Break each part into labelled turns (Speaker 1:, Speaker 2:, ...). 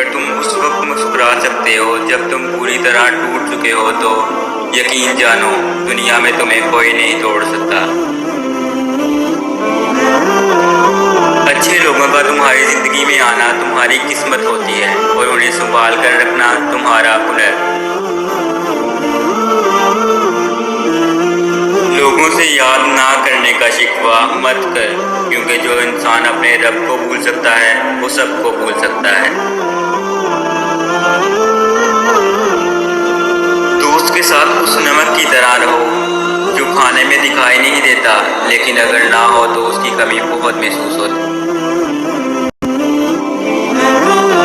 Speaker 1: अगर तुम उस वक्त मुस्कुरा सकते हो जब तुम पूरी तरह टूट चुके हो, तो यकीन जानो दुनिया में तुम्हें कोई नहीं तोड़ सकता। अच्छे लोगों का तुम्हारी जिंदगी में आना तुम्हारी किस्मत होती है और उन्हें संभाल कर रखना तुम्हारा हुनर। लोगों से याद ना करने का शिकवा मत कर, क्योंकि जो इंसान अपने रब को भूल सकता है वो सबको भूल सकता है। दोस्त के साथ उस नमक की तरह रहो जो खाने में दिखाई नहीं देता, लेकिन अगर ना हो तो उसकी कमी बहुत महसूस होती।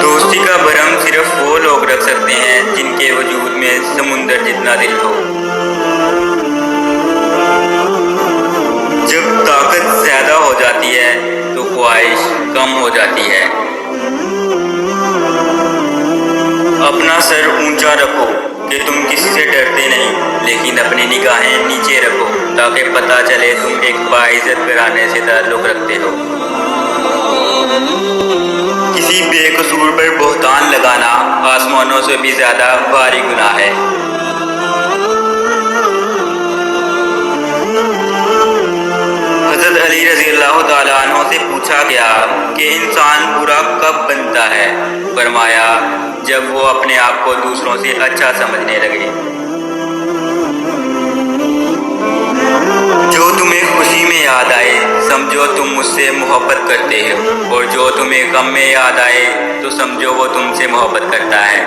Speaker 1: दोस्ती का भरम सिर्फ वो लोग रख सकते हैं जिनके वजूद में समुंदर जितना दिल हो। जब ताकत ज्यादा हो जाती है तो ख्वाहिश कम हो जाती है। अपना सर ऊंचा रखो कि तुम किसी से डरते नहीं, लेकिन अपनी निगाहें नीचे रखो ताकि पता चले तुम एक बाइज्जत घराने से ताल्लुक रखते हो। किसी बेकसूर पर बोहतान लगाना आसमानों से भी ज्यादा भारी गुनाह है। हज़रत अली रज़ी अल्लाह तआला अन्हु से पूछा गया कि इंसान बुरा कब बनता है। फरमाया, जब वो अपने आप को दूसरों से अच्छा समझने लगे। जो तुम्हें खुशी में याद आए समझो तुम मुझसे मोहब्बत करते हो, और जो तुम्हें गम में याद आए तो समझो वो तुमसे मोहब्बत करता है।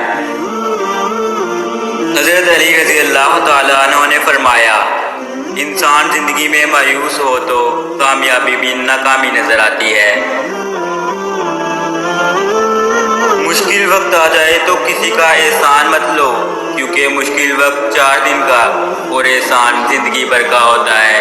Speaker 1: हज़रत अली रज़ी अल्लाह तआला अन्हु ने फरमाया, इंसान जिंदगी में मायूस हो तो कामयाबी भी नाकामी नजर आती है। मुश्किल वक्त आ जाए तो किसी का एहसान मत लो, क्योंकि मुश्किल वक्त 4 दिन का और एहसान जिंदगी भर का होता है।